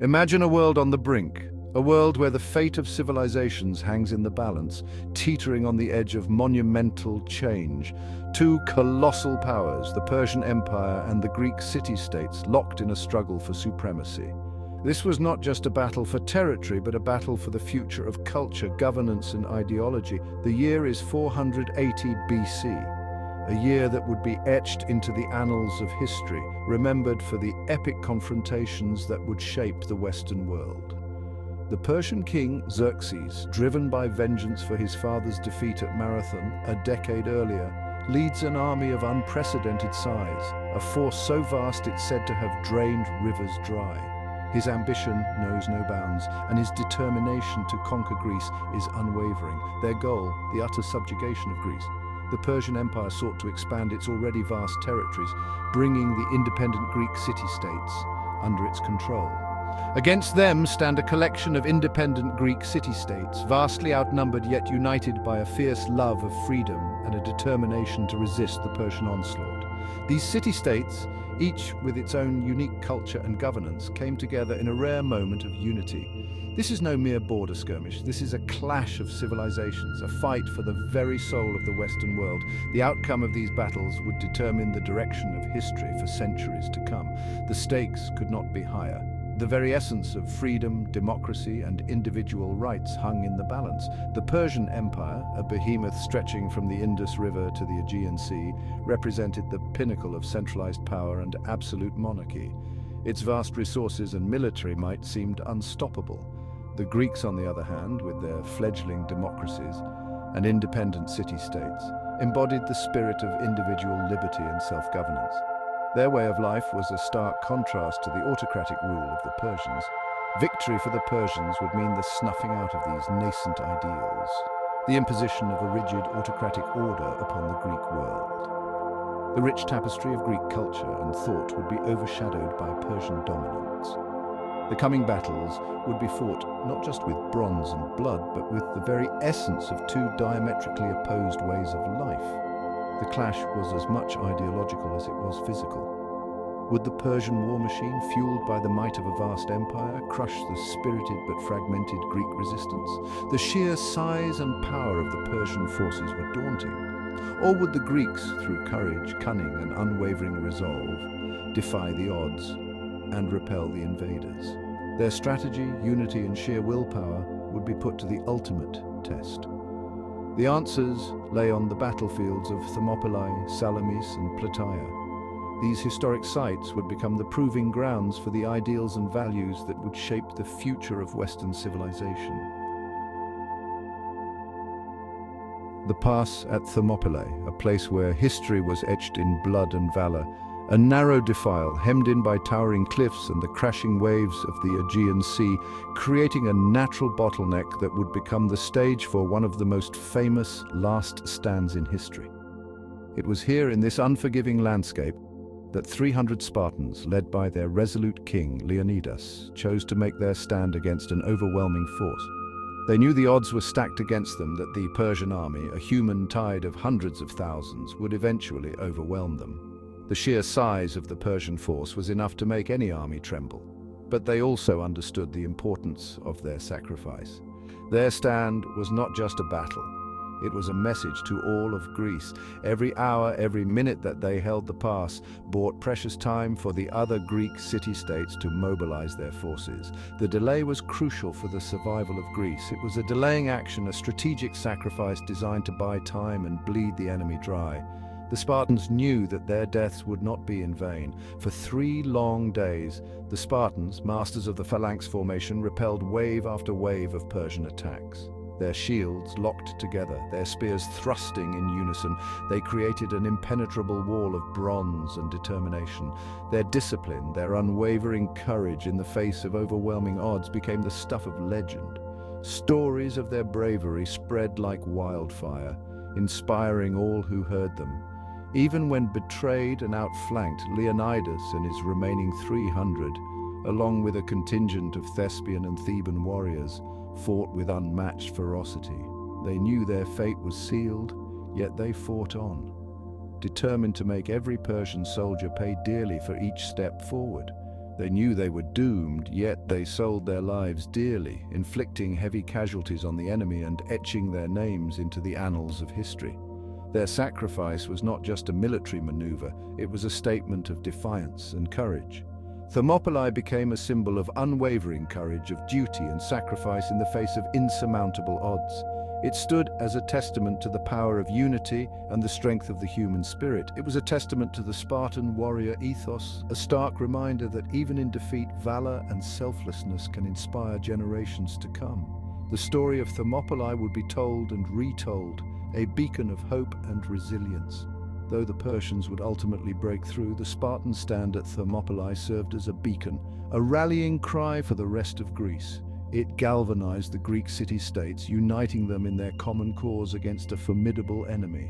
Imagine a world on the brink, a world where the fate of civilizations hangs in the balance, teetering on the edge of monumental change. Two colossal powers, the Persian Empire and the Greek city-states, locked in a struggle for supremacy. This was not just a battle for territory, but a battle for the future of culture, governance, and ideology. The year is 480 BC, a year that would be etched into the annals of history, remembered for the epic confrontations that would shape the Western world. The Persian king Xerxes, driven by vengeance for his father's defeat at Marathon a decade earlier, leads an army of unprecedented size, a force so vast it's said to have drained rivers dry. His ambition knows no bounds, and his determination to conquer Greece is unwavering. Their goal, the utter subjugation of Greece. The Persian Empire sought to expand its already vast territories, bringing the independent Greek city-states under its control. Against them stand a collection of independent Greek city-states, vastly outnumbered yet united by a fierce love of freedom and a determination to resist the Persian onslaught. These city-states, each with its own unique culture and governance, came together in a rare moment of unity. This is no mere border skirmish. This is a clash of civilizations, a fight for the very soul of the Western world. The outcome of these battles would determine the direction of history for centuries to come. The stakes could not be higher. The very essence of freedom, democracy, and individual rights hung in the balance. The Persian Empire, a behemoth stretching from the Indus River to the Aegean Sea, represented the pinnacle of centralized power and absolute monarchy. Its vast resources and military might seemed unstoppable. The Greeks, on the other hand, with their fledgling democracies and independent city-states, embodied the spirit of individual liberty and self-governance. Their way of life was a stark contrast to the autocratic rule of the Persians. Victory for the Persians would mean the snuffing out of these nascent ideals, the imposition of a rigid autocratic order upon the Greek world. The rich tapestry of Greek culture and thought would be overshadowed by Persian dominance. The coming battles would be fought not just with bronze and blood, but with the very essence of two diametrically opposed ways of life. The clash was as much ideological as it was physical. Would the Persian war machine, fueled by the might of a vast empire, crush the spirited but fragmented Greek resistance? The sheer size and power of the Persian forces were daunting. Or would the Greeks, through courage, cunning, and unwavering resolve, defy the odds and repel the invaders? Their strategy, unity, and sheer willpower would be put to the ultimate test. The answers lay on the battlefields of Thermopylae, Salamis, and Plataea. These historic sites would become the proving grounds for the ideals and values that would shape the future of Western civilization. The pass at Thermopylae, a place where history was etched in blood and valor, a narrow defile hemmed in by towering cliffs and the crashing waves of the Aegean Sea, creating a natural bottleneck that would become the stage for one of the most famous last stands in history. It was here in this unforgiving landscape that 300 Spartans, led by their resolute king Leonidas, chose to make their stand against an overwhelming force. They knew the odds were stacked against them, that the Persian army, a human tide of hundreds of thousands, would eventually overwhelm them. The sheer size of the Persian force was enough to make any army tremble, but they also understood the importance of their sacrifice. Their stand was not just a battle, it was a message to all of Greece. Every hour, every minute that they held the pass bought precious time for the other Greek city-states to mobilize their forces. The delay was crucial for the survival of Greece. It was a delaying action, a strategic sacrifice designed to buy time and bleed the enemy dry. The Spartans knew that their deaths would not be in vain. For 3 long days, the Spartans, masters of the phalanx formation, repelled wave after wave of Persian attacks. Their shields locked together, their spears thrusting in unison, they created an impenetrable wall of bronze and determination. Their discipline, their unwavering courage in the face of overwhelming odds became the stuff of legend. Stories of their bravery spread like wildfire, inspiring all who heard them. Even when betrayed and outflanked, Leonidas and his remaining 300, along with a contingent of Thespian and Theban warriors, fought with unmatched ferocity. They knew their fate was sealed, yet they fought on, determined to make every Persian soldier pay dearly for each step forward. They knew they were doomed, yet they sold their lives dearly, inflicting heavy casualties on the enemy and etching their names into the annals of history. Their sacrifice was not just a military maneuver, it was a statement of defiance and courage. Thermopylae became a symbol of unwavering courage, of duty and sacrifice in the face of insurmountable odds. It stood as a testament to the power of unity and the strength of the human spirit. It was a testament to the Spartan warrior ethos, a stark reminder that even in defeat, valor and selflessness can inspire generations to come. The story of Thermopylae would be told and retold, a beacon of hope and resilience. Though the Persians would ultimately break through, the Spartan stand at Thermopylae served as a beacon, a rallying cry for the rest of Greece. It galvanized the Greek city-states, uniting them in their common cause against a formidable enemy.